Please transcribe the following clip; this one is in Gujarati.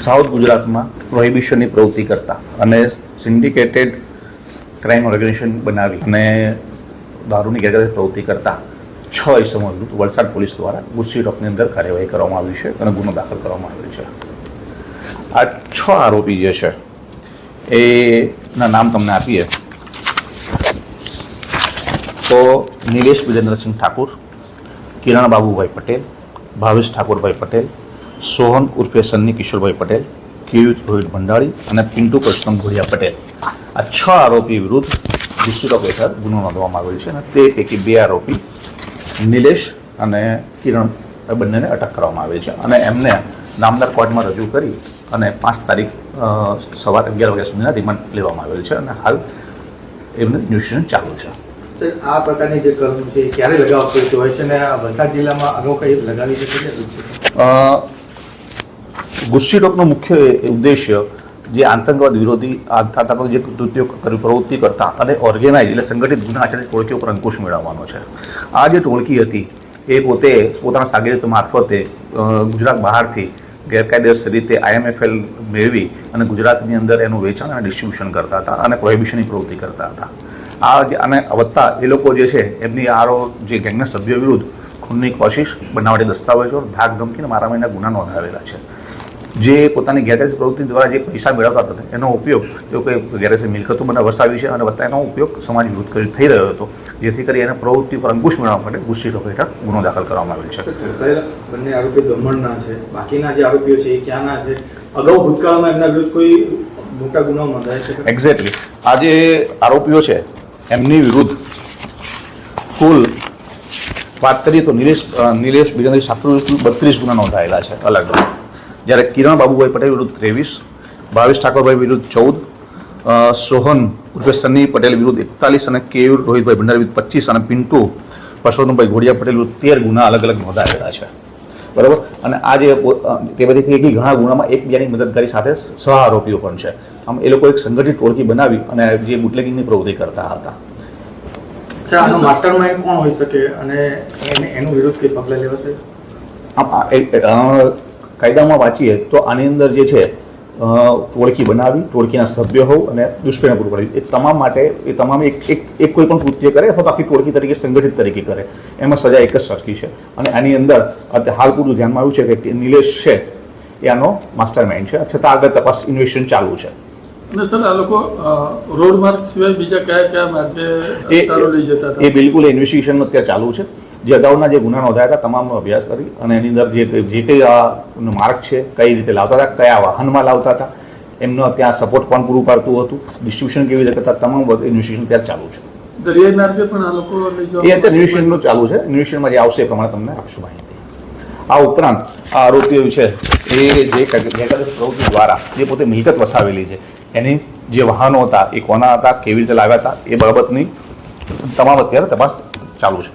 સાઉથ ગુજરાતમાં પ્રોહિબિશનની પ્રવૃત્તિ કરતા અને સિન્ડિકેટેડ ક્રાઇમ ઓર્ગેનાઇઝેશન બનાવી અને દારૂની ગેરકાયદેસર પ્રવૃત્તિ કરતા 6 ઇસમો વિરુદ્ધ વલસાડ પોલીસ દ્વારા ગુસ્સી ટોકની અંદર કાર્યવાહી કરવામાં આવી છે અને ગુનો દાખલ કરવામાં આવ્યો છે. આ 6 આરોપી જે છે એના નામ તમને આપીએ તો નિલેશ વિરેન્દ્રસિંહ ઠાકુર, કિરણ બાબુભાઈ પટેલ, ભાવેશ ઠાકોરભાઈ પટેલ, સોહન ઉર્ફે સન્ની કિશોરભાઈ પટેલ, કેયુર રોહિત ભંડારી અને પિન્ટુ પરસોત્તમ ઘોડિયા પટેલ, આ 6 આરોપી વિરુદ્ધ ગુસ્સી ટોક હેઠળ ગુનો નોંધવામાં આવેલ છે અને તે પૈકી 2 આરોપી નિલેશ અને કિરણ બંનેને અટક કરવામાં આવી છે અને એમને નામદાર કોર્ટમાં રજૂ કરી અને 5 તારીખ સવારે 11 વાગ્યા સુધીના રિમાન્ડ લેવામાં આવેલ છે અને હાલ એમને ઇન્વેસ્ટિગેશન ચાલુ છે. આ પ્રકારની જે કલમ છે ક્યારે લગાવવામાં હોય છે અને વલસાડ જિલ્લામાં અગાઉ કઈ લગાવી શકે છે? ગુસ્સી ટોકનો મુખ્ય ઉદ્દેશ્ય જે આતંકવાદ વિરોધી આતંકવાદ જે પ્રવૃત્તિ કરતા અને ઓર્ગેનાઇઝ એટલે સંગઠિત ગુના આચરણની ટોળકીઓ પર અંકુશ મેળવવાનો છે. આ જે ટોળકી હતી એ પોતે પોતાના સાગરીતો મારફતે ગુજરાત બહારથી ગેરકાયદેસર રીતે IMFL મેળવી અને ગુજરાતની અંદર એનું વેચાણ અને ડિસ્ટ્રીબ્યુશન કરતા હતા અને પ્રોહિબિશનની પ્રવૃત્તિ કરતા હતા. આ જે આને વધતા એ લોકો જે છે એમની જે ગેંગના સભ્યો વિરુદ્ધ ખૂનની કોશિશ, બનાવટી દસ્તાવેજો, ધાક ધમકી અને મારામારીના ગુના નોંધાવેલા છે. જે પોતાની ગેરકાયદેસર પ્રવૃત્તિ દ્વારા જે પૈસા મેળવતા હતા એનો ઉપયોગ એ કોઈ ગેરકાયદેસર મિલકતો મને વસાવી છે અને વધતા એનો ઉપયોગ સમાજ વિરુદ્ધ થઈ રહ્યો હતો, જેથી કરી એને પ્રવૃત્તિ પર અંકુશ મેળવવા માટે ગુસ્સી ટોક હેઠળ ગુનો દાખલ કરવામાં આવેલ છે. બંને આરોપીઓ દમણના છે, બાકીના જે આરોપીઓ છે એ ક્યાંના છે? અગાઉ ભૂતકાળમાં એમના વિરુદ્ધ કોઈ મોટા ગુનો નોંધાય છે? એક્ઝેક્ટલી આ જે આરોપીઓ છે એમની વિરુદ્ધ કુલ વાત કરીએ તો નિલેશ વિરેન્દ્રસિંહ ઠાકુર વિરુદ્ધ 32 ગુના નોંધાયેલા છે અલગ અલગ, જ્યારે કિરણ બાબુભાઈ પટેલ વિરુદ્ધ 23, ભાવેશ ઠાકોરભાઈ વિરુદ્ધ 14, સોહન ઉર્ફે સન્ની પટેલ વિરુદ્ધ 41 અને કેયુર રોહિતભાઈ ભંડારી વિરુદ્ધ 25 અને પિન્ટુ પરસોત્તમભાઈ ઘોડિયા પટેલ વિરુદ્ધ 13 ગુના અલગ અલગ નોંધાયેલા છે. બરાબર. અને આ જે તે બધી પૈકી ઘણા ગુનામાં એકબીજાની મદદગારી સાથે સહ આરોપીઓ પણ છે. આમ એ લોકો એક સંગઠિત ટોળકી બનાવી અને જે બુટલેગિંગની પ્રવૃત્તિ કરતા હતા. આનો માસ્ટર માઇન્ડ કોણ હોઈ શકે અને એનું વિરુદ્ધ કઈ પગલાં લેવાશે? કાયદામાં વાંચીએ તો આની અંદર જે છે ટોળકી બનાવી, ટોળકીના સભ્ય હોવ અને દુષ્પ્રેરણા પૂરું પાડવી, એ તમામ માટે એ તમામે એક કોઈ પણ કૃત્ય કરે અથવા તો આખી ટોળકી તરીકે સંગઠિત તરીકે કરે એમાં સજા એક જ સરખી છે. અને આની અંદર હાલ પૂરું ધ્યાનમાં આવ્યું છે કે નિલેશ છે એ આનો માસ્ટર માઇન્ડ છે, છતાં આગળ તપાસ ઇન્વેસ્ટિગેશન ચાલુ છે. અને સર આ લોકો રોડ માર્ગ સિવાય બીજા કયા માર્ગે લઈ જતા હતા? એ બિલકુલ ઇન્વેસ્ટિગેશન અત્યારે ચાલુ છે. જે અગાઉના જે ગુના નોંધાયા હતા તમામનો અભ્યાસ કરી અને એની અંદર જે કંઈ માર્ગ છે, કઈ રીતે લાવતા હતા, કયા વાહનમાં લાવતા હતા, એમનો ત્યાં સપોર્ટ કોણ પૂરું પાડતું હતું, ડિસ્ટ્રીબ્યુશન કેવી રીતે કરતા, તમામ ઇન્વેસ્ટિગેશન ત્યારે ચાલુ છે. દરિયાઈ માર્ગે પણ આ લોકો લઈ જવા? એ અત્યારે ઇન્વેસ્ટિગેશનનું ચાલુ છે. ઇન્વેસ્ટિગેશનમાં જે આવશે એ પ્રમાણે તમને આપશું માહિતી. આ ઉપરાંત આ આરોપીઓ છે એ જે ગેરકાયદેસર પ્રવૃત્તિ દ્વારા જે પોતે મિલકત વસાવેલી છે એની જે વાહનો હતા એ કોના હતા, કેવી રીતે લાવ્યા હતા, એ બાબતની તમામ અત્યારે તપાસ ચાલુ છે.